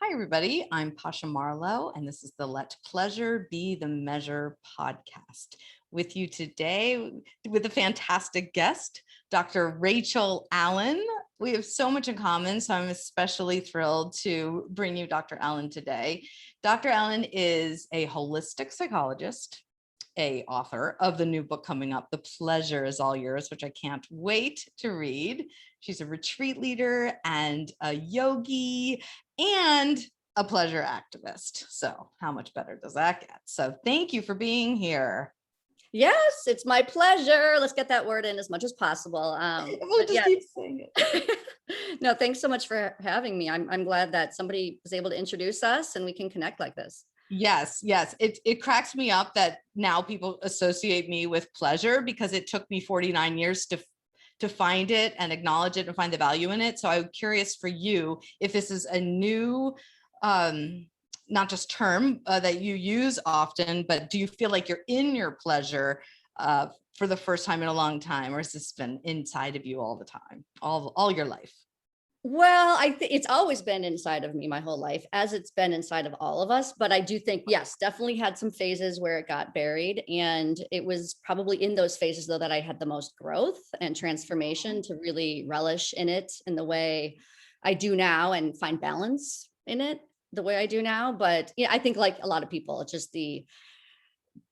Hi, everybody. I'm Pasha Marlowe, and this is the Let Pleasure Be the Measure podcast. With you today with a fantastic guest, Dr. Rachel Allyn. We have so much in common, so I'm especially thrilled to bring you Dr. Allyn today. Dr. Allyn is a holistic psychologist, a author of the new book coming up, The Pleasure is All Yours, which I can't wait to read. She's a retreat leader and a yogi and a pleasure activist. So how much better does that get? So thank you for being here. Yes, it's my pleasure. Let's get that word in as much as possible. We'll just keep saying it. No, thanks so much for having me. I'm glad that somebody was able to introduce us and we can connect like this. Yes. It cracks me up that now people associate me with pleasure because it took me 49 years to find it and acknowledge it and find the value in it. So I'm curious for you if this is a new, not just term that you use often, but do you feel like you're in your pleasure for the first time in a long time, or has this been inside of you all the time, all your life? Well, I think it's always been inside of me my whole life, as it's been inside of all of us. But I do think, yes, definitely had some phases where it got buried. And it was probably in those phases, though, that I had the most growth and transformation to really relish in it in the way I do now and find balance in it the way I do now. But yeah, I think like a lot of people, it's just the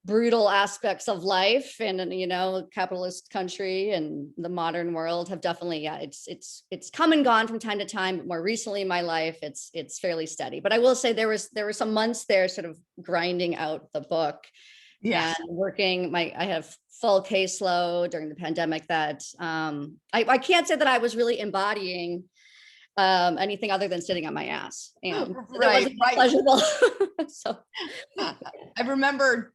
brutal aspects of life and capitalist country and the modern world have definitely it's come and gone from time to time, but more recently in my life it's fairly steady. But I will say there were some months there sort of grinding out the book and working I have full caseload during the pandemic that I can't say that I was really embodying anything other than sitting on my ass, and it wasn't pleasurable. So I remember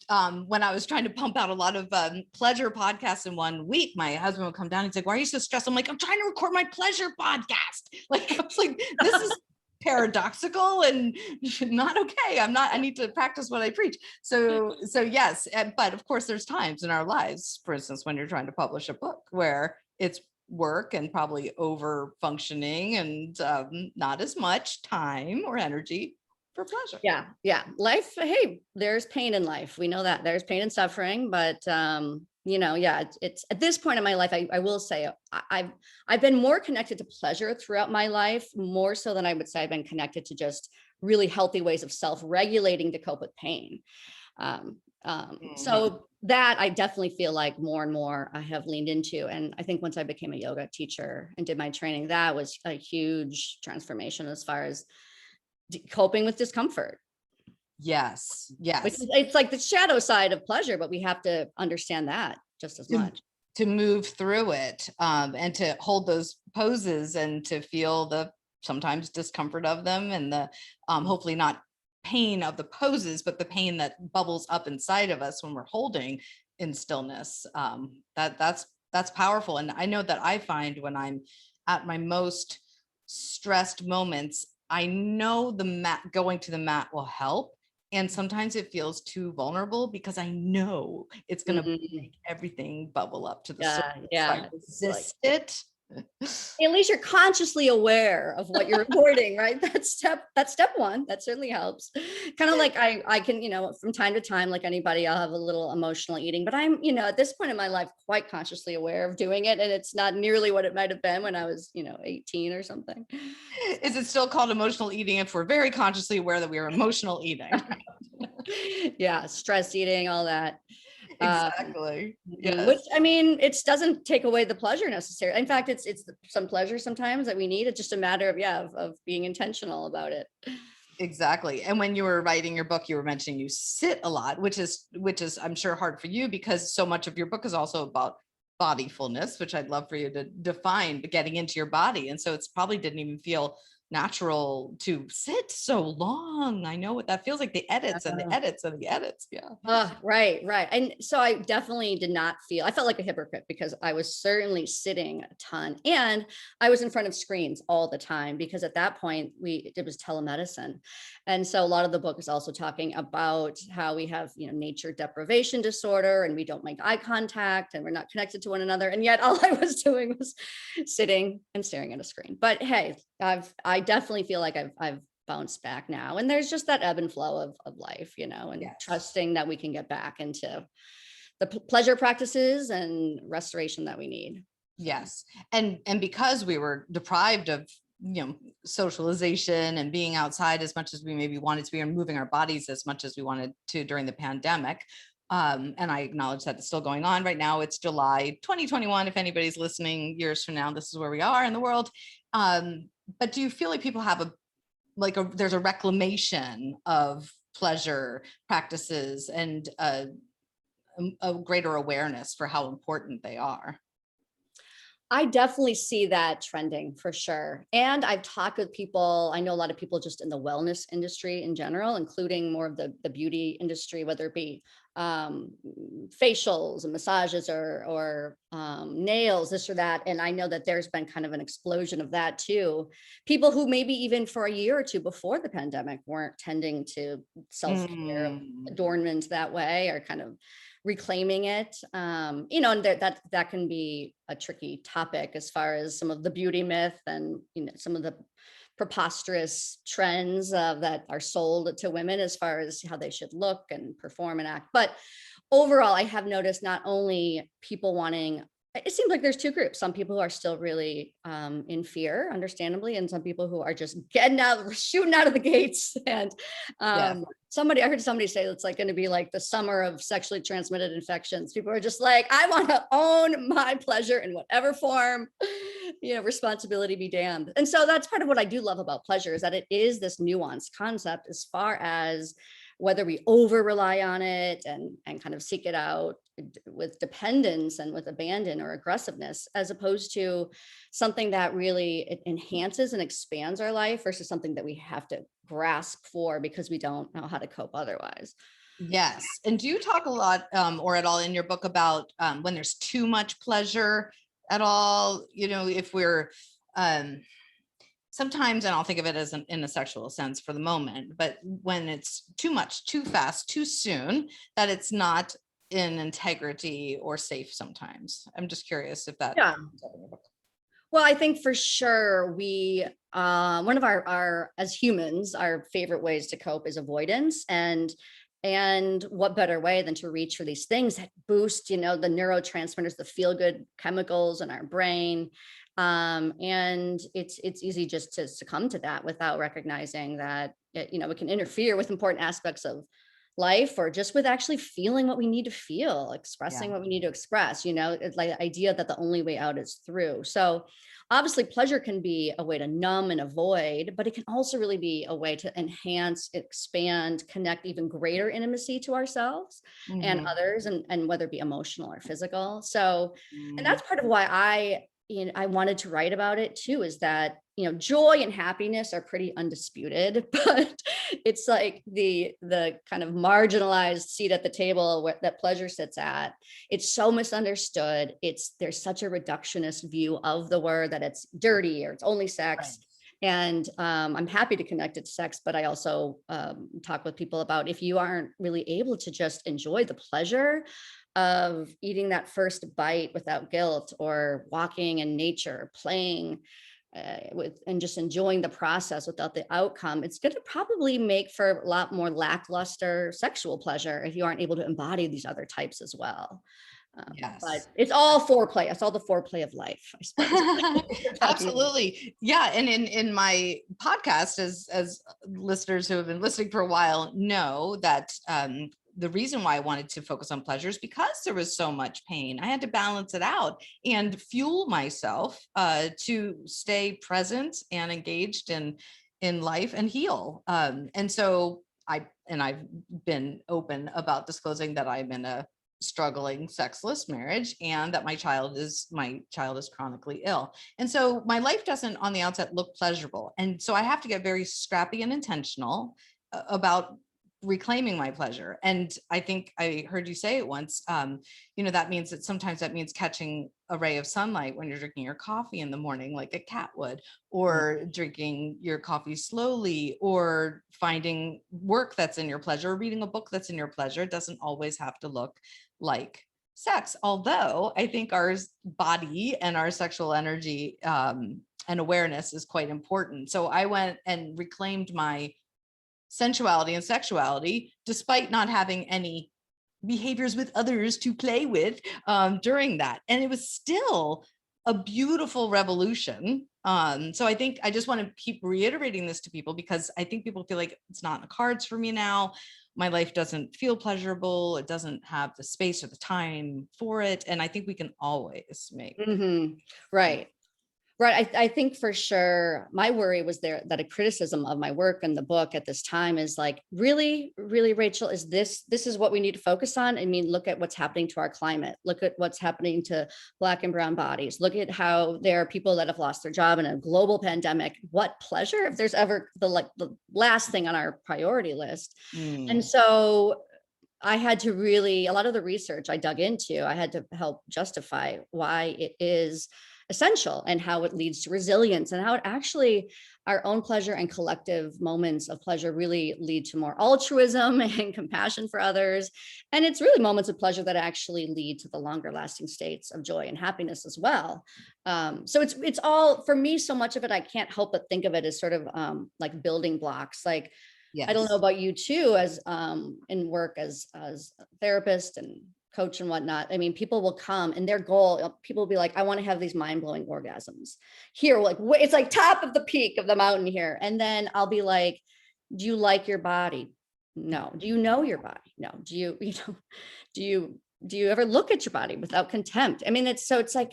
when I was trying to pump out a lot of pleasure podcasts in 1 week, my husband would come down and he's like, "Why are you so stressed?" I'm like, "I'm trying to record my pleasure podcast." Like, I was like, this is paradoxical and not okay. I need to practice what I preach. So yes, but of course there's times in our lives, for instance, when you're trying to publish a book where it's work and probably over functioning and not as much time or energy for pleasure. Yeah. Life, hey, there's pain in life. We know that there's pain and suffering, but it's at this point in my life, I will say I've been more connected to pleasure throughout my life, more so than I would say I've been connected to just really healthy ways of self-regulating to cope with pain. So that I definitely feel like more and more I have leaned into. And I think once I became a yoga teacher and did my training, that was a huge transformation as far as coping with discomfort. Yes. It's like the shadow side of pleasure, but we have to understand that just as much. To move through it and to hold those poses and to feel the sometimes discomfort of them and the hopefully not pain of the poses, but the pain that bubbles up inside of us when we're holding in stillness. That's powerful. And I know that I find when I'm at my most stressed moments, I know the mat, going to the mat will help. And sometimes it feels too vulnerable because I know it's going to make everything bubble up to the surface. I resist it. At least you're consciously aware of what you're avoiding, right? That's step one. That certainly helps. Kind of like I can, from time to time, like anybody, I'll have a little emotional eating, but I'm, at this point in my life, quite consciously aware of doing it. And it's not nearly what it might've been when I was, 18 or something. Is it still called emotional eating if we're very consciously aware that we are emotional eating? Yeah. Stress eating, all that. Exactly. Yes. Which, I mean, it doesn't take away the pleasure necessarily. In fact, it's some pleasure sometimes that we need. It's just a matter of being intentional about it. Exactly. And when you were writing your book, you were mentioning you sit a lot, which is I'm sure hard for you because so much of your book is also about bodyfulness, which I'd love for you to define, but getting into your body. And so it's probably didn't even feel natural to sit so long. I know what that feels like, the edits and the edits and the edits. Yeah. Right. And so I definitely did not I felt like a hypocrite because I was certainly sitting a ton and I was in front of screens all the time because at that point it was telemedicine. And so a lot of the book is also talking about how we have, nature deprivation disorder and we don't make eye contact and we're not connected to one another. And yet all I was doing was sitting and staring at a screen. But hey, I definitely feel like I've bounce back now. And there's just that ebb and flow of life, and Yes. trusting that we can get back into the pleasure practices and restoration that we need. Yes. And because we were deprived of, socialization and being outside as much as we maybe wanted to be, and moving our bodies as much as we wanted to during the pandemic. And I acknowledge that it's still going on right now. It's July 2021. If anybody's listening years from now, this is where we are in the world. But do you feel like people have there's a reclamation of pleasure practices and a greater awareness for how important they are? I definitely see that trending for sure. And I've talked with people, I know a lot of people just in the wellness industry in general, including more of the beauty industry, whether it be facials and massages or nails, this or that. And I know that there's been kind of an explosion of that too. People who maybe even for a year or two before the pandemic weren't tending to self-care adornment that way, or kind of reclaiming it. And that can be a tricky topic as far as some of the beauty myth and some of the preposterous trends that are sold to women as far as how they should look and perform and act. But overall, I have noticed not only people wanting, it seems like there's two groups. Some people who are still really in fear, understandably, and some people who are just shooting out of the gates. And I heard somebody say it's like going to be like the summer of sexually transmitted infections. People are just like, I want to own my pleasure in whatever form, responsibility be damned. And so that's part of what I do love about pleasure, is that it is this nuanced concept as far as whether we over rely on it and kind of seek it out with dependence and with abandon or aggressiveness, as opposed to something that really it enhances and expands our life versus something that we have to grasp for because we don't know how to cope otherwise. Yes. And do you talk a lot or at all in your book about when there's too much pleasure at all? If we're sometimes, and I'll think of it as in a sexual sense for the moment, but when it's too much, too fast, too soon, that it's not in integrity or safe sometimes. I'm just curious if that. Yeah. Well, I think for sure we, one of our, as humans, our favorite ways to cope is avoidance. And what better way than to reach for these things that boost, the neurotransmitters, the feel-good chemicals in our brain. And it's easy just to succumb to that without recognizing that, it can interfere with important aspects of life, or just with actually feeling what we need to feel, expressing what we need to express. It's like the idea that the only way out is through. So obviously pleasure can be a way to numb and avoid, but it can also really be a way to enhance, expand, connect even greater intimacy to ourselves and others, and whether it be emotional or physical. So, and that's part of why I wanted to write about it too, is that, joy and happiness are pretty undisputed, but it's like the kind of marginalized seat at the table that pleasure sits at. It's so misunderstood. There's such a reductionist view of the word that it's dirty or it's only sex. Right. And I'm happy to connect it to sex, but I also talk with people about, if you aren't really able to just enjoy the pleasure of eating that first bite without guilt, or walking in nature, playing and just enjoying the process without the outcome, it's going to probably make for a lot more lackluster sexual pleasure if you aren't able to embody these other types as well. Yes. But it's all foreplay. It's all the foreplay of life, I suppose. Absolutely. Yeah. And in my podcast, as listeners who have been listening for a while know, that the reason why I wanted to focus on pleasure is because there was so much pain. I had to balance it out and fuel myself to stay present and engaged in life and heal. And so I've been open about disclosing that I'm in a struggling sexless marriage, and that my child is chronically ill. And so my life doesn't on the outset look pleasurable. And so I have to get very scrappy and intentional about reclaiming my pleasure. And I think I heard you say it once, that means that sometimes that means catching a ray of sunlight when you're drinking your coffee in the morning, like a cat would, or drinking your coffee slowly, or finding work that's in your pleasure, or reading a book that's in your pleasure. It doesn't always have to look like sex. Although I think our body and our sexual energy and awareness is quite important. So I went and reclaimed my sensuality and sexuality, despite not having any behaviors with others to play with during that. And it was still a beautiful revolution. So I think I just want to keep reiterating this to people, because I think people feel like it's not in the cards for me now. My life doesn't feel pleasurable. It doesn't have the space or the time for it. And I think we can always make. Right. Right. I think for sure my worry was there that a criticism of my work and the book at this time is like, really, really, Rachel, is this is what we need to focus on? I mean, look at what's happening to our climate. Look at what's happening to Black and brown bodies. Look at how there are people that have lost their job in a global pandemic. What pleasure, if there's ever the last thing on our priority list. And so I had to really, a lot of the research I dug into, I had to help justify why it is essential and how it leads to resilience, and how it actually, our own pleasure and collective moments of pleasure really lead to more altruism and compassion for others. And it's really moments of pleasure that actually lead to the longer lasting states of joy and happiness as well. So it's all, for me, so much of it, I can't help but think of it as sort of like building blocks. Like, Yes. I don't know about you too, as in work as a therapist and coach and whatnot. I mean, people will come and their goal, people will be like, I want to have these mind-blowing orgasms here. Like, it's like top of the peak of the mountain here. And then I'll be like, do you like your body? No. Do you know your body? No. Do you do you ever look at your body without contempt? I mean, it's like,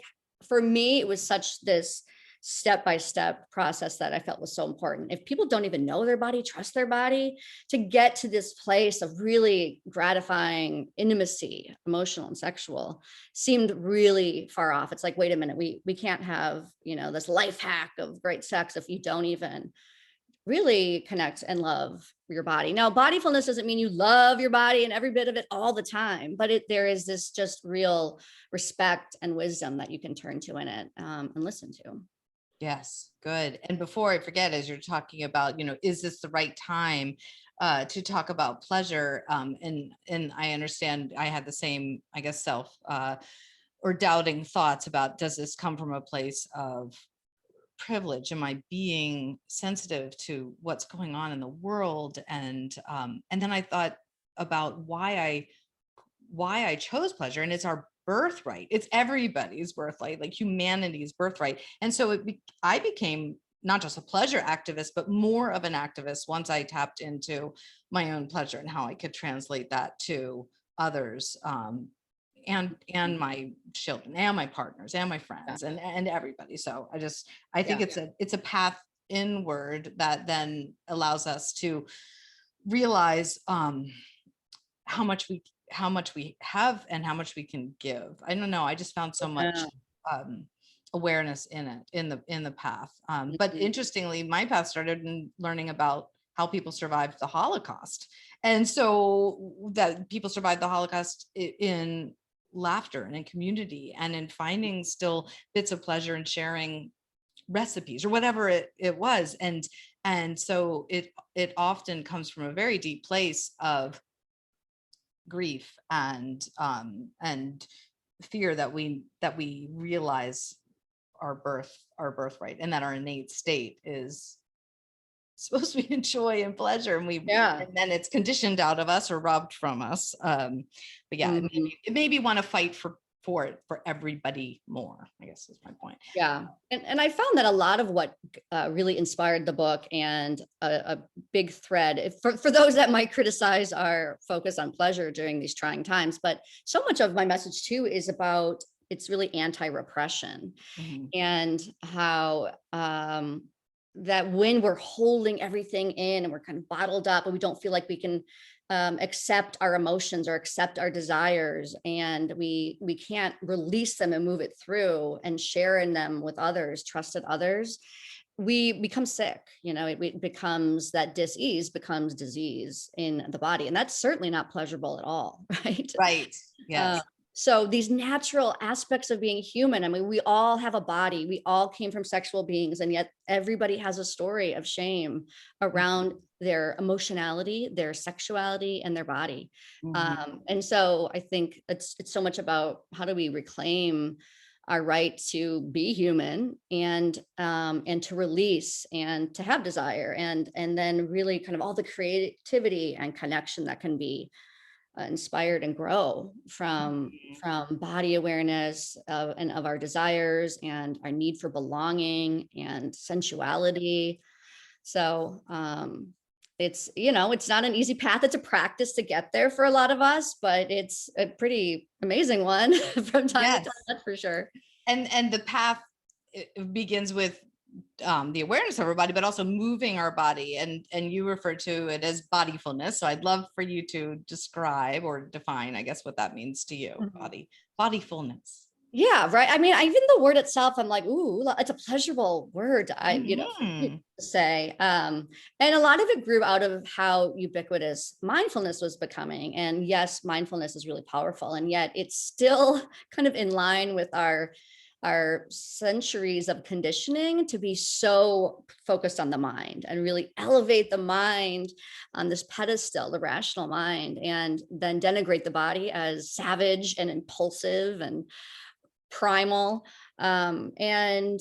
for me, it was such this step-by-step process that I felt was so important. If people don't even know their body, trust their body, to get to this place of really gratifying intimacy, emotional and sexual, seemed really far off. It's like, wait a minute, we can't have, this life hack of great sex if you don't even really connect and love your body. Now, bodyfulness doesn't mean you love your body and every bit of it all the time, but there is this just real respect and wisdom that you can turn to in it and listen to. Yes, good. And before I forget, as you're talking about, is this the right time to talk about pleasure? And I understand I had the same, I guess, self or doubting thoughts about, does this come from a place of privilege? Am I being sensitive to what's going on in the world? And then I thought about why I chose pleasure, and it's our birthright. It's everybody's birthright, like humanity's birthright. And so I became not just a pleasure activist, but more of an activist once I tapped into my own pleasure and how I could translate that to others, and my children and my partners and my friends and everybody. So I think it's a path inward that then allows us to realize how much we have and how much we can give. I don't know. I just found so much awareness in it, in the path. But interestingly, my path started in learning about how people survived the Holocaust. And so that people survived the Holocaust in laughter and in community and in finding still bits of pleasure and sharing recipes or whatever it was. And so it often comes from a very deep place of grief and fear that we realize our birthright, and that our innate state is supposed to be in joy and pleasure, and and then it's conditioned out of us or robbed from us. But yeah, it made me want to fight for it for everybody more, I guess is my point. Yeah. And I found that a lot of what really inspired the book, and a big thread for those that might criticize our focus on pleasure during these trying times, but so much of my message too is about, it's really anti-repression, and how that when we're holding everything in and we're kind of bottled up and we don't feel like we can accept our emotions or accept our desires, and we can't release them and move it through and share in them with others, trusted others, we become sick. It becomes, that dis-ease becomes disease in the body, and that's certainly not pleasurable at all. Right. Yes. So these natural aspects of being human, I mean, we all have a body, we all came from sexual beings, and yet everybody has a story of shame around their emotionality, their sexuality, and their body. And so I think it's so much about, how do we reclaim our right to be human, and to release and to have desire, and then really kind of all the creativity and connection that can be inspired and grow from body awareness and of our desires and our need for belonging and sensuality. So it's, it's not an easy path. It's a practice to get there for a lot of us, but it's a pretty amazing one from time to Yes. time, that's for sure. And the path, it begins with the awareness of our body, but also moving our body. And you refer to it as bodyfulness. So I'd love for you to describe or define, I guess, what that means to you. Bodyfulness. Yeah, right. I mean, even the word itself, I'm like, ooh, it's a pleasurable word. For me to say. And a lot of it grew out of how ubiquitous mindfulness was becoming. And yes, mindfulness is really powerful, and yet it's still kind of in line with our centuries of conditioning to be so focused on the mind and really elevate the mind on this pedestal, the rational mind, and then denigrate the body as savage and impulsive and primal. And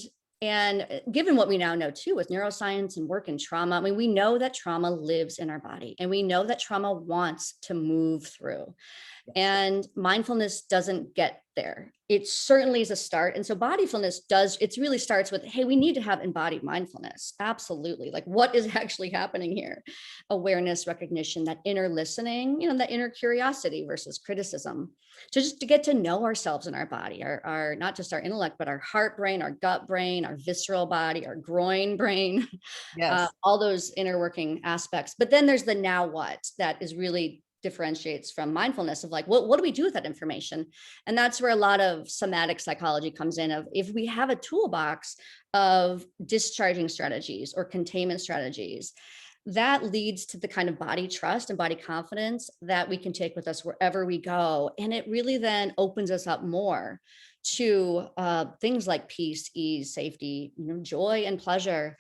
given what we now know too with neuroscience and work in trauma, I mean, we know that trauma lives in our body, and we know that trauma wants to move through. And mindfulness doesn't get there. It certainly is a start. And so bodyfulness it really starts with, hey, we need to have embodied mindfulness. Absolutely. Like, what is actually happening here? Awareness, recognition, that inner listening, that inner curiosity versus criticism, just to get to know ourselves in our body, our not just our intellect, but our heart brain, our gut brain, our visceral body, our groin brain, Yes. all those inner working aspects. But then there's the now what that is really differentiates from mindfulness of like, what do we do with that information? And that's where a lot of somatic psychology comes in, of if we have a toolbox of discharging strategies or containment strategies, that leads to the kind of body trust and body confidence that we can take with us wherever we go. And it really then opens us up more to things like peace, ease, safety, joy, and pleasure.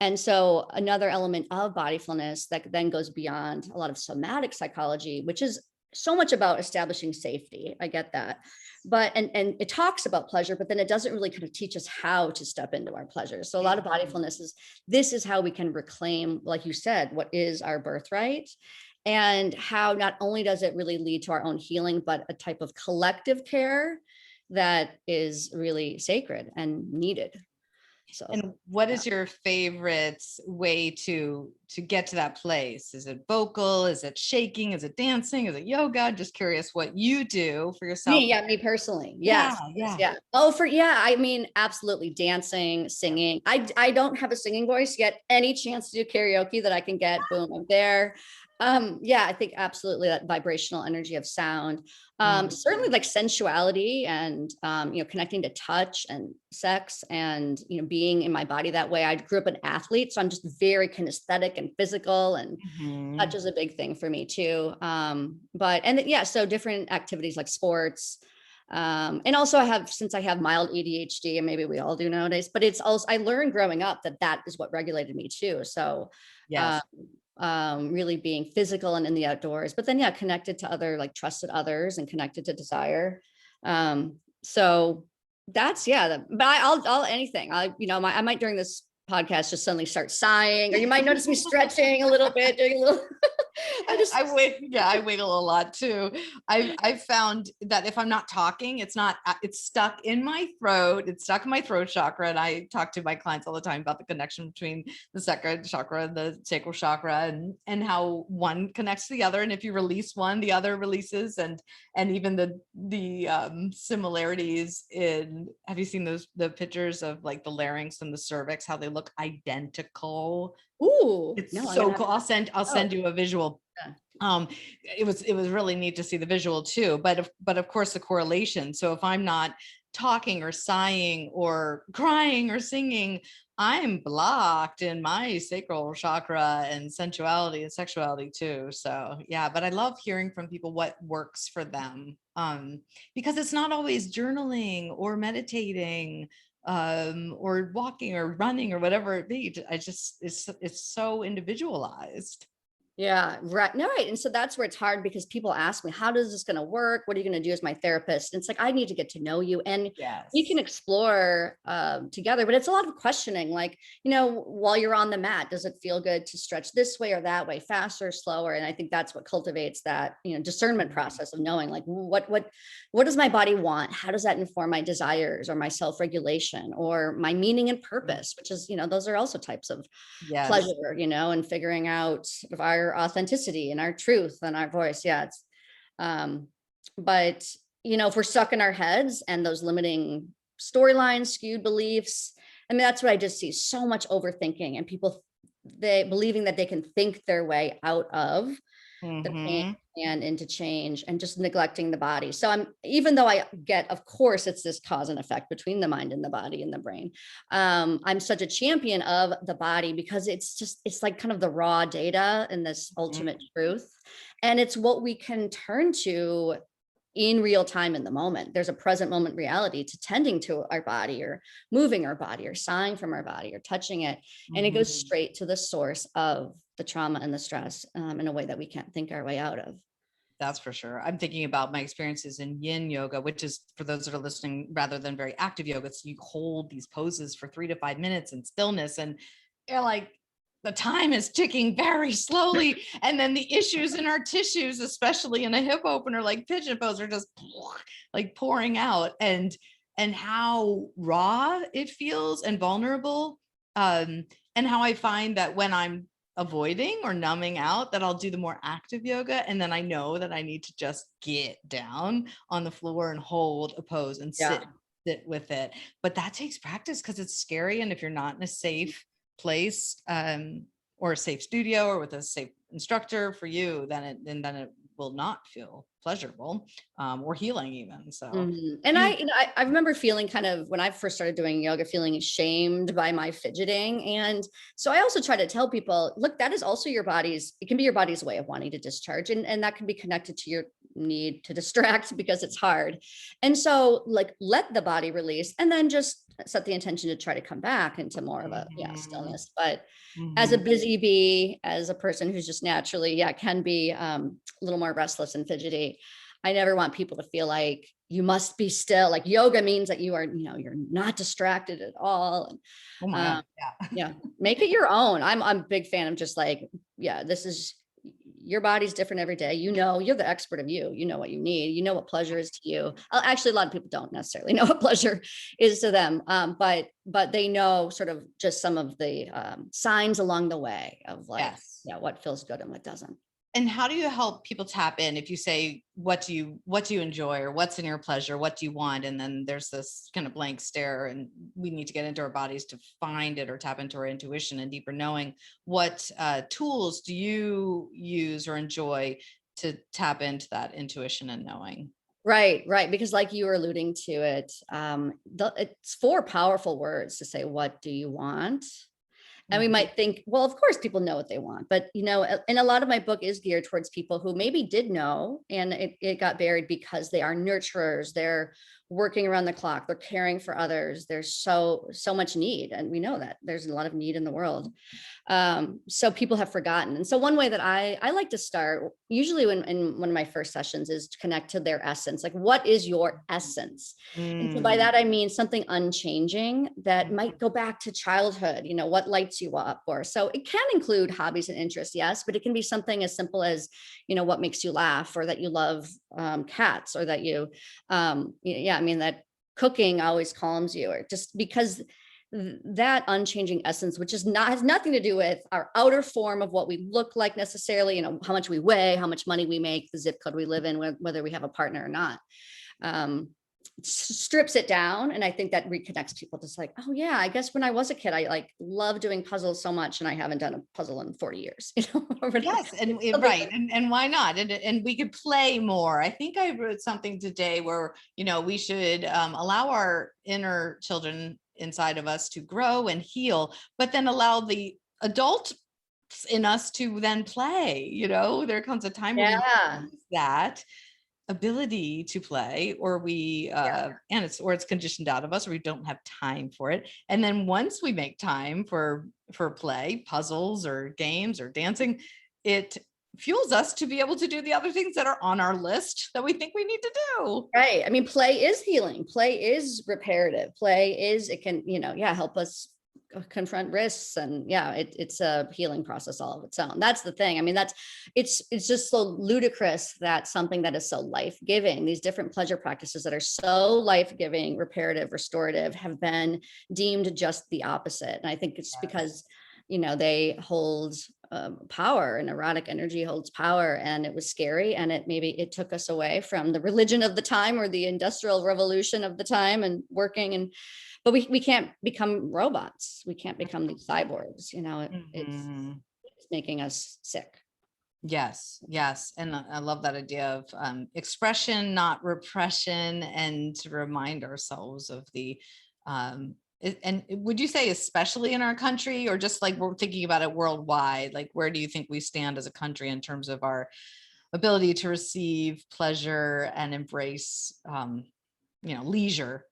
And so another element of bodyfulness that then goes beyond a lot of somatic psychology, which is so much about establishing safety. I get that. But and it talks about pleasure, but then it doesn't really kind of teach us how to step into our pleasure. So a lot of bodyfulness this is how we can reclaim, like you said, what is our birthright, and how not only does it really lead to our own healing, but a type of collective care that is really sacred and needed. So, and what is your favorite way to get to that place? Is it vocal? Is it shaking? Is it dancing? Is it yoga? Just curious what you do for yourself. Me personally. Yes. Yeah. I mean, absolutely. Dancing, singing. I don't have a singing voice yet. Any chance to do karaoke that I can get, boom, I'm there. I think absolutely that vibrational energy of sound. Certainly like sensuality and, connecting to touch and sex and, being in my body that way. I grew up an athlete, so I'm just very kinesthetic and physical, and touch is a big thing for me too. So different activities like sports. And also since I have mild ADHD, and maybe we all do nowadays, but it's also, I learned growing up that is what regulated me too. So, Yes. Really being physical and in the outdoors, but then connected to other, like trusted others and connected to desire. So that's but I'll anything. I might during this podcast just suddenly start sighing, or you might notice me stretching a little bit, doing a little I wiggle a lot too. I've found that if I'm not talking, it's stuck in my throat. It's stuck in my throat chakra. And I talk to my clients all the time about the connection between the sacral chakra and the sacral chakra, and how one connects to the other. And if you release one, the other releases, and even the similarities in, have you seen the pictures of like the larynx and the cervix, how they look identical? Ooh, It's so cool. I'll send you a visual. Yeah. It was really neat to see the visual too, but of course the correlation. So if I'm not talking or sighing or crying or singing, I'm blocked in my sacral chakra and sensuality and sexuality too. So yeah, but I love hearing from people what works for them, because it's not always journaling or meditating, or walking or running or whatever it be. It's so individualized. Yeah, right. No, right. And so that's where it's hard because people ask me, how does this going to work? What are you going to do as my therapist? And it's like, I need to get to know you and we can Yes. explore together, but it's a lot of questioning. Like, while you're on the mat, does it feel good to stretch this way or that way, faster, slower? And I think that's what cultivates that, discernment Mhm. process of knowing like what does my body want? How does that inform my desires or my self-regulation or my meaning and purpose, which is, those are also types of Yes. pleasure, and figuring out sort of our authenticity and our truth and our voice. Yeah, it's um, but if we're stuck in our heads and those limiting storylines, skewed beliefs, I mean, that's what I just see so much overthinking and people they believing that they can think their way out of the pain Hmm. and into change and just neglecting the body. So even though I get, of course, it's this cause and effect between the mind and the body and the brain. I'm such a champion of the body because it's like kind of the raw data and this ultimate truth. And it's what we can turn to in real time in the moment. There's a present moment reality to tending to our body or moving our body or sighing from our body or touching it. And it goes Hmm. straight to the source of the trauma and the stress in a way that we can't think our way out of. That's for sure. I'm thinking about my experiences in yin yoga, which is for those that are listening, rather than very active yoga. So you hold these poses for 3 to 5 minutes in stillness, and you're like, the time is ticking very slowly. And then the issues in our tissues, especially in a hip opener, like pigeon pose, are just like pouring out. And how raw it feels and vulnerable. And how I find that when I'm avoiding or numbing out, that I'll do the more active yoga. And then I know that I need to just get down on the floor and hold a pose and Yeah. sit with it. But that takes practice because it's scary. And if you're not in a safe place, or a safe studio or with a safe instructor for you, then it will not feel pleasurable, or healing even. So Mhm. And you I remember feeling kind of when I first started doing yoga, feeling shamed by my fidgeting. And so I also try to tell people, look, that is also your body's, it can be your body's way of wanting to discharge. And that can be connected to your need to distract because it's hard. And so like let the body release and then just set the intention to try to come back into more of a Mhm. stillness. But as a Mhm. busy bee, as a person who's just naturally, can be a little more restless and fidgety, I never want people to feel like you must be still. Like yoga means that you are, you're not distracted at all. And Oh my um, God. Yeah. yeah, make it your own. I'm a big fan of just like, yeah, this is your body's different every day. You're the expert of you. You know what you need. You know what pleasure is to you. Actually, a lot of people don't necessarily know what pleasure is to them, but they know sort of just some of the signs along the way of like, Yes. yeah, what feels good and what doesn't. And how do you help people tap in if you say, what do you enjoy, or what's in your pleasure, what do you want? And then there's this kind of blank stare, and we need to get into our bodies to find it or tap into our intuition and deeper knowing. What tools do you use or enjoy to tap into that intuition and knowing? Right, right. Because like you were alluding to it, it's four powerful words to say, what do you want? And we Mhm. might think, well, of course people know what they want. But, and a lot of my book is geared towards people who maybe did know and it got buried because they are nurturers. They're working around the clock. They're caring for others. There's so much need. And we know that there's a lot of need in the world. So people have forgotten. And so one way that I like to start, usually when in one of my first sessions, is to connect to their essence. Like, what is your essence? And so by Mm. that I mean something unchanging that might go back to childhood. What lights you up, or so it can include hobbies and interests, yes, but it can be something as simple as what makes you laugh, or that you love cats, or that yeah, I mean that cooking always calms you, or just because that unchanging essence, which is not has nothing to do with our outer form of what we look like necessarily, how much we weigh, how much money we make, the zip code we live in, whether we have a partner or not. Um, strips it down, and I think that reconnects people to like, oh yeah, I guess when I was a kid, I like loved doing puzzles so much, and I haven't done a puzzle in 40 years, or whatever. Yes, and Something right, and why not? And we could play more. I think I wrote something today where we should allow our inner children inside of us to grow and heal, but then allow the adult in us to then play. There comes a time where we yeah, lose that ability to play, or we it's conditioned out of us, or we don't have time for it. And then once we make time for play, puzzles or games or dancing, it fuels us to be able to do the other things that are on our list that we think we need to do. Right. I mean, play is healing. Play is reparative. Play is, it can, help us confront risks, and it's a healing process all of its own. That's the thing. I mean, it's just so ludicrous that something that is so life-giving, these different pleasure practices that are so life-giving, reparative, restorative, have been deemed just the opposite. And I think it's because they hold power, and erotic energy holds power, and it was scary, and it took us away from the religion of the time or the industrial revolution of the time and working. But we can't become robots. We can't become these cyborgs. It's making us sick. Yes. And I love that idea of expression, not repression, and to remind ourselves of the and would you say especially in our country, or just like we're thinking about it worldwide, like where do you think we stand as a country in terms of our ability to receive pleasure and embrace leisure?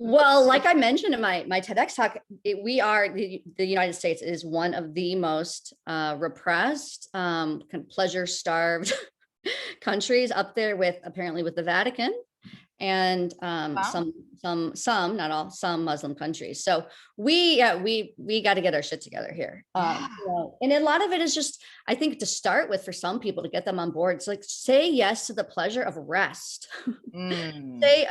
Well, like I mentioned in my TEDx talk, the United States is one of the most repressed, pleasure-starved countries, up there with the Vatican and Wow. some, not all, some Muslim countries. So we got to get our shit together here. And a lot of it is just, I think, to start with, for some people, to get them on board, it's like, say yes to the pleasure of rest. Say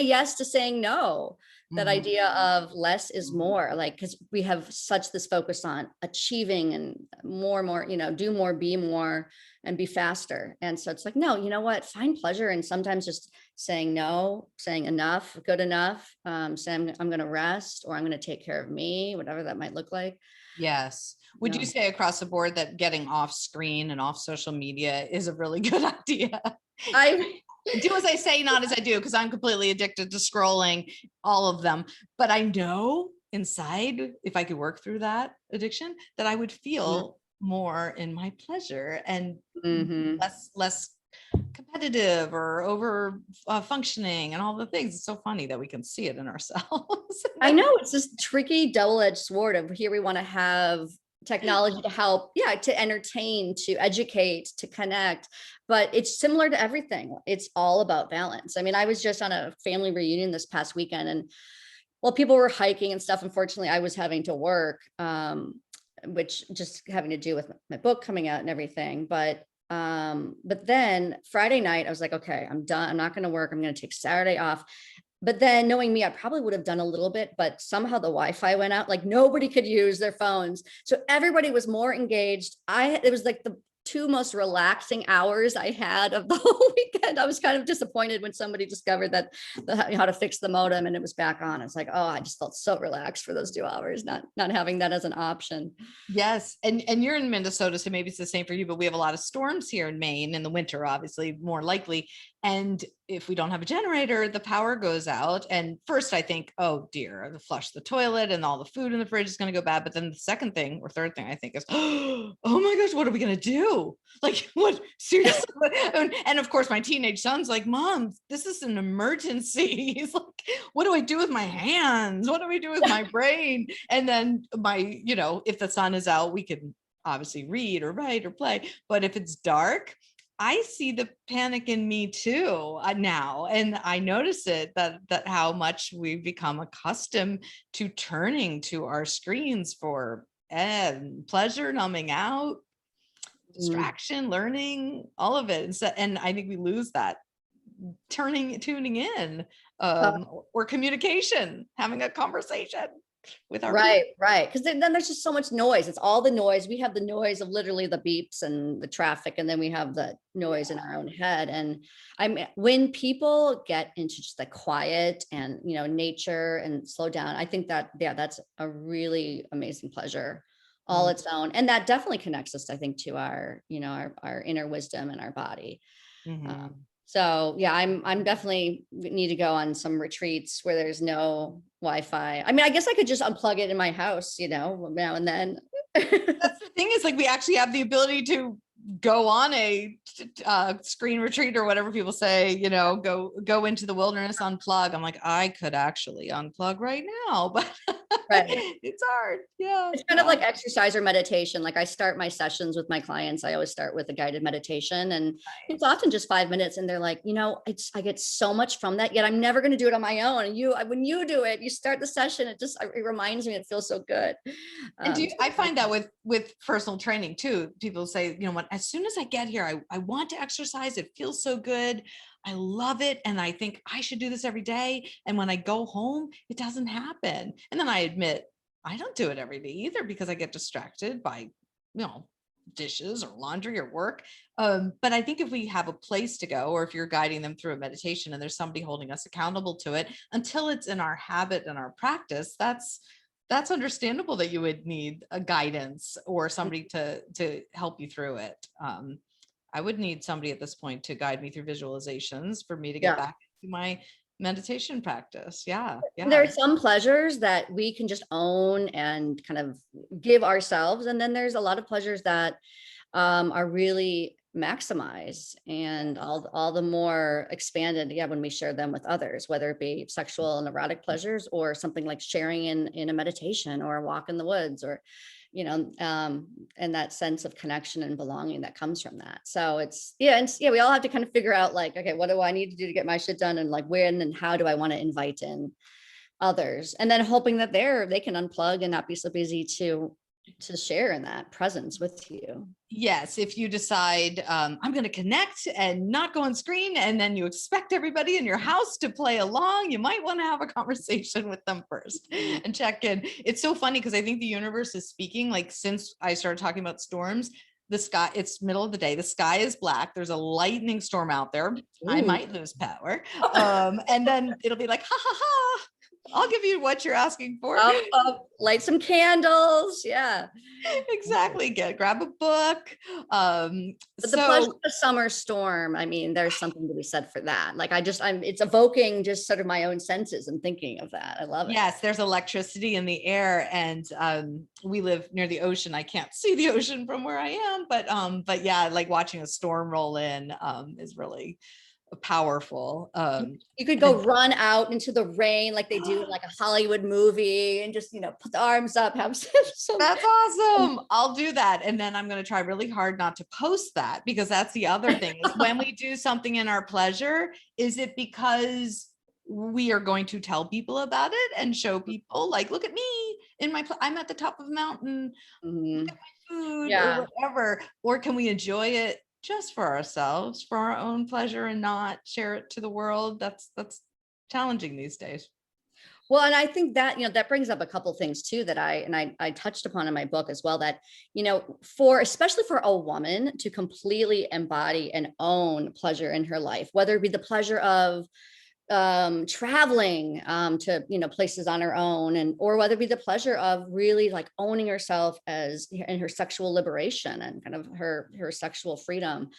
yes to saying no. That idea of less is more, like, because we have such this focus on achieving and more, do more, be more, and be faster. And so it's like, no, you know what? Find pleasure. And sometimes just saying no, saying enough, good enough, saying I'm going to rest, or I'm going to take care of me, whatever that might look like. Yes. Would you say across the board that getting off screen and off social media is a really good idea? I do as I say, not as I do, because I'm completely addicted to scrolling all of them. But I know inside, if I could work through that addiction, that I would feel more in my pleasure and less competitive or over functioning and all the things. It's so funny that we can see it in ourselves. I know, it's this tricky double-edged sword of, here we want to have technology to help, to entertain, to educate, to connect, but it's similar to everything. It's all about balance. I mean, I was just on a family reunion this past weekend, and while people were hiking and stuff, unfortunately, I was having to work, which just having to do with my book coming out and everything. But then Friday night, I was like, okay, I'm done. I'm not going to work. I'm going to take Saturday off. But then, knowing me, I probably would have done a little bit, but somehow the Wi-Fi went out, like nobody could use their phones. So everybody was more engaged. It was like the 2 most relaxing hours I had of the whole weekend. I was kind of disappointed when somebody discovered that how to fix the modem and it was back on. It's like, oh, I just felt so relaxed for those 2 hours, not having that as an option. Yes. And you're in Minnesota, so maybe it's the same for you, but we have a lot of storms here in Maine in the winter, obviously more likely. And if we don't have a generator, the power goes out. And first I think, oh dear, I've flushed the toilet and all the food in the fridge is going to go bad. But then the second thing or third thing I think is, oh my gosh, what are we going to do? Like, what? Seriously? And of course my teenage son's like, Mom, this is an emergency. He's like, what do I do with my hands? What do we do with my brain? And then if the sun is out, we can obviously read or write or play. But if it's dark, I see the panic in me too now, and I notice it that how much we've become accustomed to turning to our screens for pleasure, numbing out, distraction, learning, all of it. And I think we lose that tuning in, or communication, having a conversation with our right. Because then there's just so much noise. It's all the noise. We have the noise of literally the beeps and the traffic, and then we have the noise in our own head. And when people get into just the quiet and nature and slow down, I think that that's a really amazing pleasure all its own. And that definitely connects us, I think, to our our inner wisdom and our body. So I'm definitely need to go on some retreats where there's no Wi-Fi. I mean, I guess I could just unplug it in my house, now and then. That's the thing, is like we actually have the ability to go on a screen retreat or whatever people say, go into the wilderness, unplug. I'm like, I could actually unplug right now, but Right. It's hard. Yeah. It's kind of Yeah. like exercise or meditation. Like I start my sessions with my clients. I always start with a guided meditation, and it's Nice. often just 5 minutes. And they're like, I get so much from that. Yet I'm never going to do it on my own. And when you do it, you start the session. It reminds me. It feels so good. And So I find that with personal training too. People say, as soon as I get here, I want to exercise. It feels so good. I love it. And I think I should do this every day. And when I go home, it doesn't happen. And then I admit I don't do it every day either, because I get distracted by, dishes or laundry or work. But I think if we have a place to go, or if you're guiding them through a meditation and there's somebody holding us accountable to it, until it's in our habit and our practice, that's understandable that you would need a guidance or somebody to help you through it. I would need somebody at this point to guide me through visualizations for me to get yeah. back to my meditation practice. Yeah. There Yeah. are some pleasures that we can just own and kind of give ourselves. And then there's a lot of pleasures that are really maximized and all the more expanded, when we share them with others, whether it be sexual and erotic pleasures or something like sharing in a meditation or a walk in the woods, or and that sense of connection and belonging that comes from that. So we all have to kind of figure out, like, okay, what do I need to do to get my shit done, and like when and how do I want to invite in others, and then hoping that they can unplug and not be so busy to share in that presence with you. Yes, if you decide I'm going to connect and not go on screen, and then you expect everybody in your house to play along, you might want to have a conversation with them first and check in. It's so funny because I think the universe is speaking. Like, since I started talking about storms, the sky, it's middle of the day, the sky is black, there's a lightning storm out there. I Ooh. might lose power. And then it'll be like, ha ha ha, I'll give you what you're asking for. Light some candles. Yeah. Exactly. Grab a book. But the pleasure So of a summer storm, I mean, there's something to be said for that. Like it's evoking just sort of my own senses and thinking of that. I love it. yes, there's electricity in the air, and we live near the ocean. I can't see the ocean from where I am, but yeah, like watching a storm roll in is really powerful. You could go run out into the rain like they do in like a Hollywood movie, and just put the arms up, have some. That's awesome. I'll do that. And then I'm going to try really hard not to post that, because that's the other thing, is when we do something in our pleasure, is it because we are going to tell people about it and show people, like, look at me in I'm at the top of a mountain, look at my food, or whatever, or can we enjoy it just for ourselves, for our own pleasure, and not share it to the world? That's challenging these days. Well, and I think that, that brings up a couple things too, that I touched upon in my book as well, that, especially for a woman to completely embody and own pleasure in her life, whether it be the pleasure of traveling to places on her own, or whether it be the pleasure of really like owning herself as in her sexual liberation and kind of her sexual freedom.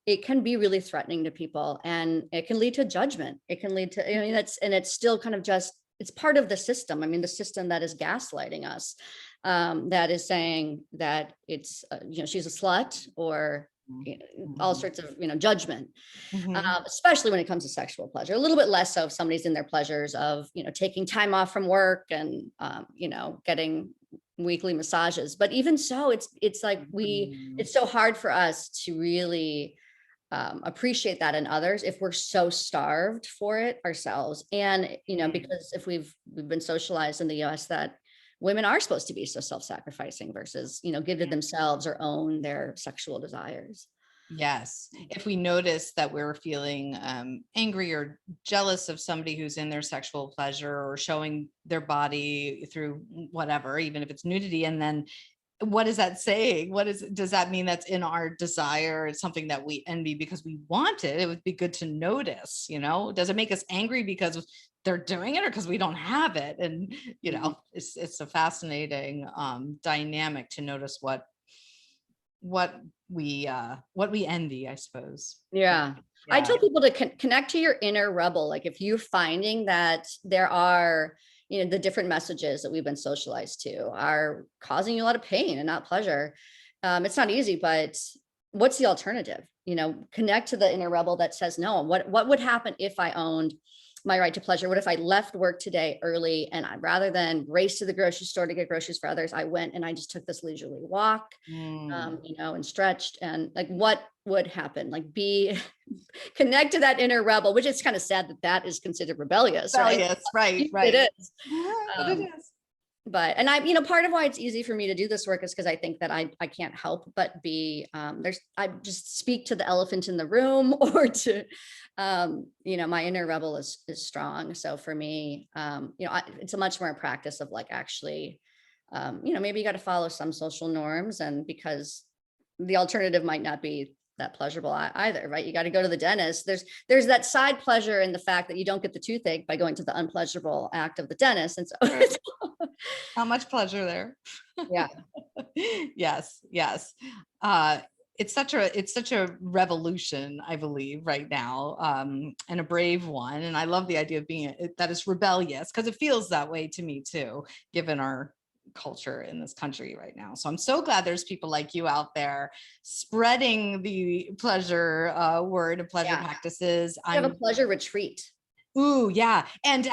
It can be really threatening to people, and it can lead to judgment. It can lead to, it's still kind of just, it's part of the system. I mean, the system that is gaslighting us, that is saying that it's she's a slut, or all sorts of judgment. Especially when it comes to sexual pleasure. A little bit less so if somebody's in their pleasures of taking time off from work and getting weekly massages. But even so, it's like it's so hard for us to really appreciate that in others if we're so starved for it ourselves. And because if we've been socialized in the US that women are supposed to be so self-sacrificing versus give to themselves or own their sexual desires. Yes. If we notice that we're feeling angry or jealous of somebody who's in their sexual pleasure or showing their body through whatever, even if it's nudity, and then what is that saying? Does that mean that's in our desire? It's something that we envy because we want it. It would be good to notice, does it make us angry because they're doing it, or because we don't have it? And, it's a fascinating dynamic to notice what we envy, I suppose. Yeah. I tell people to connect to your inner rebel. Like if you're finding that there are, the different messages that we've been socialized to are causing you a lot of pain and not pleasure. It's not easy, but what's the alternative? Connect to the inner rebel that says, no, what would happen if I owned my right to pleasure. What if I left work today early and rather than race to the grocery store to get groceries for others, I went and I just took this leisurely walk, and stretched, and like, what would happen? Like, connect to that inner rebel, which is kind of sad that is considered rebellious, right? Right. It is. But it is. But, and part of why it's easy for me to do this work is because I think that I can't help but be, I just speak to the elephant in the room, or to, my inner rebel is strong. So for me, it's a much more practice of like, actually, maybe you got to follow some social norms, and because the alternative might not be that pleasurable either, right? You got to go to the dentist. There's that side pleasure in the fact that you don't get the toothache by going to the unpleasurable act of the dentist. And so how much pleasure there. Yeah. Yes. It's such a revolution, I believe, right now, and a brave one. And I love the idea of being that is rebellious, because it feels that way to me too, given our culture in this country right now. So I'm so glad there's people like you out there spreading the pleasure word of pleasure practices. I have a pleasure retreat. Ooh, yeah. And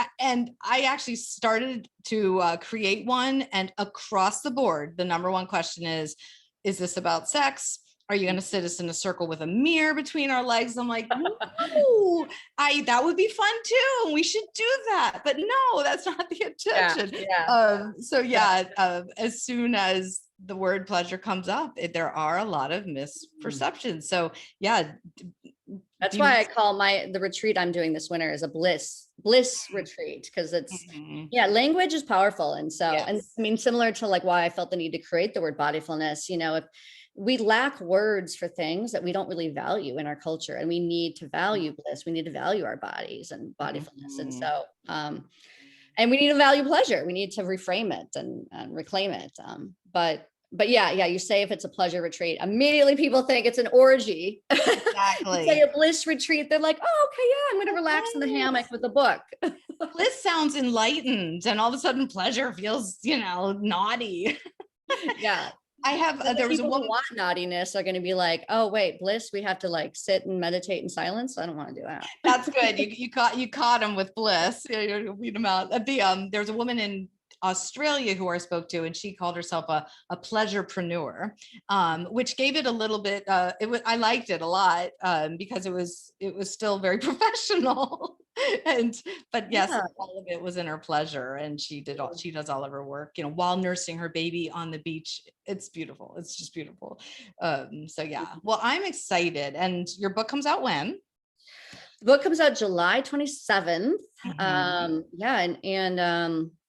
I actually started to create one, and across the board, the number one question is this about sex? Are you going to sit us in a circle with a mirror between our legs? I'm like, no, that would be fun too. We should do that. But no, that's not the intention. As soon as the word pleasure comes up, there are a lot of misperceptions. So yeah. That's why I call the retreat I'm doing this winter is a bliss retreat, because it's, language is powerful. And so, and I mean, similar to like why I felt the need to create the word bodyfulness, if we lack words for things that we don't really value in our culture, and we need to value bliss, we need to value our bodies and bodyfulness. And so, and we need to value pleasure. We need to reframe it and reclaim it. But yeah, you say if it's a pleasure retreat, immediately people think it's an orgy. Exactly. Say a bliss retreat, they're like, oh, okay, yeah, I'm going to relax in the hammock with a book. Bliss sounds enlightened, and all of a sudden pleasure feels, naughty. Yeah. I have, there was a woman who want naughtiness are going to be like, oh wait, bliss, we have to like sit and meditate in silence. I don't want to do that. That's good. You caught him with bliss. You weed him out. There's a woman in Australia who I spoke to, and she called herself a pleasurepreneur, which gave it a little bit. I liked it a lot because it was still very professional, but yes, all of it was in her pleasure, and she does all of her work, while nursing her baby on the beach. It's beautiful. It's just beautiful. So yeah. Well, I'm excited. And your book comes out when? The book comes out July 27th. And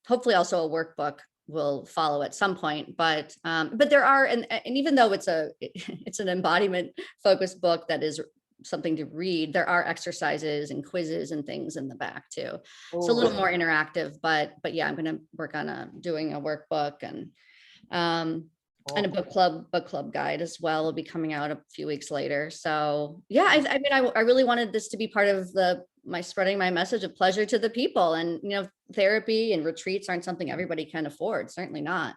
hopefully also a workbook will follow at some point, but there are, and even though it's an embodiment focused book that is something to read, there are exercises and quizzes and things in the back too. It's a little more interactive, but yeah, I'm going to work on doing a workbook and a book club guide as well will be coming out a few weeks later. So yeah, I really wanted this to be part of my spreading my message of pleasure to the people. And, therapy and retreats aren't something everybody can afford, certainly not.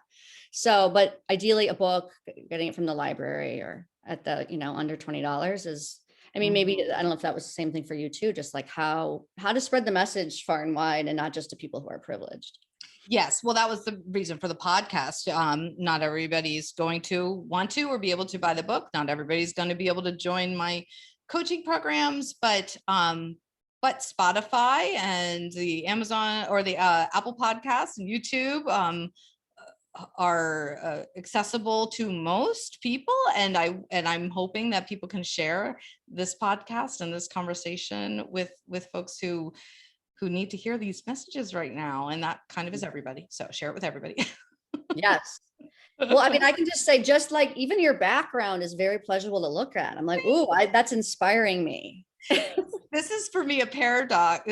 So, but ideally a book, getting it from the library or at the, under $20 is, maybe, I don't know if that was the same thing for you too, just like how to spread the message far and wide and not just to people who are privileged. Yes. Well, that was the reason for the podcast. Not everybody's going to want to or be able to buy the book. Not everybody's going to be able to join my coaching programs, but Spotify and the Amazon or the Apple Podcasts and YouTube are accessible to most people. And I'm hoping that people can share this podcast and this conversation with folks who need to hear these messages right now. And that kind of is everybody. So share it with everybody. Yes. Well, I can just say, just like even your background is very pleasurable to look at. I'm like, ooh, that's inspiring me. This is for me a paradox,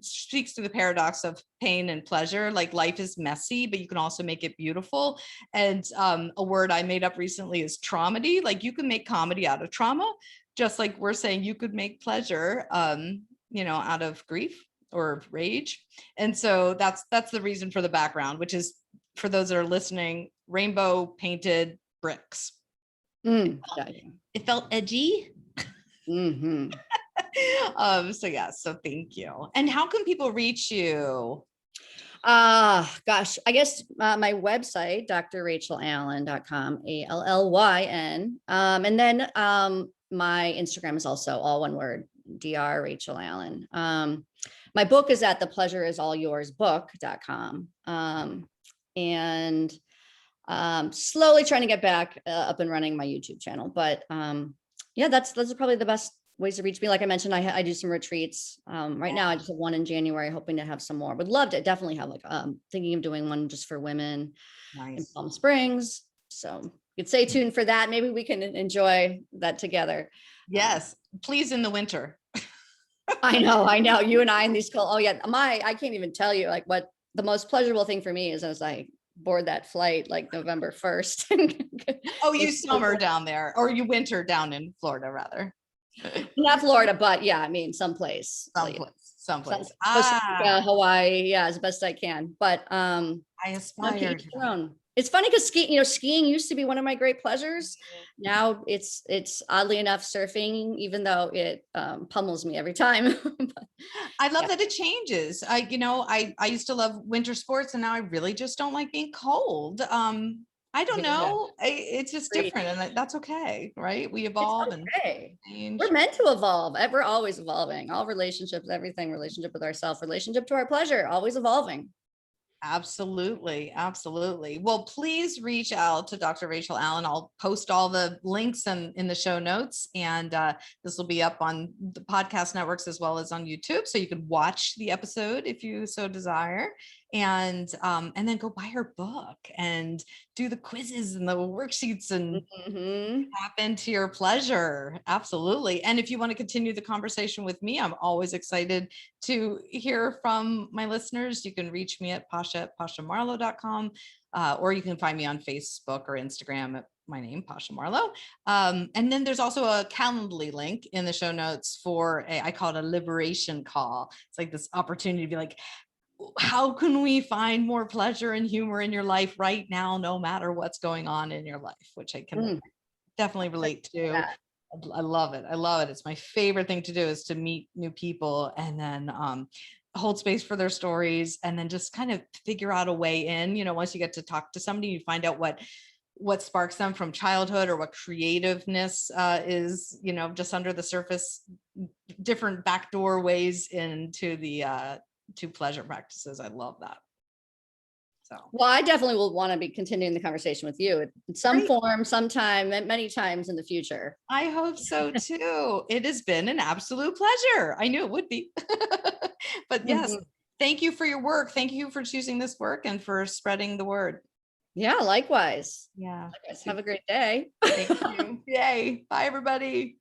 speaks to the paradox of pain and pleasure. Like life is messy, but you can also make it beautiful. And a word I made up recently is traumedy. Like you can make comedy out of trauma, just like we're saying you could make pleasure, out of grief or rage. And so that's the reason for the background, which is, for those that are listening, rainbow painted bricks. It felt edgy. Mm-hmm. So yeah, so thank you. And how can people reach you? Gosh, I guess my website, drrachelallyn.com, ALLYN. And then my Instagram is also all one word, Dr. Rachel Allyn. My book is at thepleasureisallyours.book.com. And slowly trying to get back up and running my YouTube channel. But yeah, those are probably the best ways to reach me. Like I mentioned, I do some retreats. Right now I just have one in January, hoping to have some more. Would love to definitely have like thinking of doing one just for women in Nice. Palm Springs. So you could stay tuned for that. Maybe we can enjoy that together. Yes, please in the winter. I know. You and I in these cold. Oh yeah, I can't even tell you like what the most pleasurable thing for me is as I board that flight like November 1st. Oh, you summer down there, or you winter down in Florida, rather. Not Florida, but yeah, I mean, someplace. Someplace. Costa Rica, Hawaii, yeah, as best I can. But I aspire. It's funny because skiing used to be one of my great pleasures. Now it's oddly enough surfing, even though it pummels me every time. I love that it changes. I used to love winter sports, and now I really just don't like being cold. I don't know. It's just different, and that's okay, right? We evolve and change. We're meant to evolve. We're always evolving. All relationships, everything, relationship with ourselves, relationship to our pleasure, always evolving. Absolutely. Absolutely. Well, please reach out to Dr. Rachel Allyn. I'll post all the links in the show notes, and this will be up on the podcast networks as well as on YouTube. So you can watch the episode if you so desire, and then go buy her book and do the quizzes and the worksheets and tap into your pleasure. Absolutely. And if you want to continue the conversation with me, I'm always excited to hear from my listeners. You can reach me at pashamarlow.com, or you can find me on Facebook or Instagram at my name, Pasha Marlow. And then there's also a Calendly link in the show notes for I call it a liberation call. It's like this opportunity to be like, how can we find more pleasure and humor in your life right now, no matter what's going on in your life, which I can definitely relate to. I love it. I love it. It's my favorite thing to do, is to meet new people and then hold space for their stories, and then just kind of figure out a way in. Once you get to talk to somebody, you find out what sparks them from childhood, or what creativeness is, just under the surface, different backdoor ways into the to pleasure practices. I love that. So, well, I definitely will want to be continuing the conversation with you in some form, sometime, many times in the future. I hope so too. It has been an absolute pleasure. I knew it would be. But yes, thank you for your work. Thank you for choosing this work and for spreading the word. Yeah, likewise. Yeah. Have a great day. Thank you. Yay. Bye, everybody.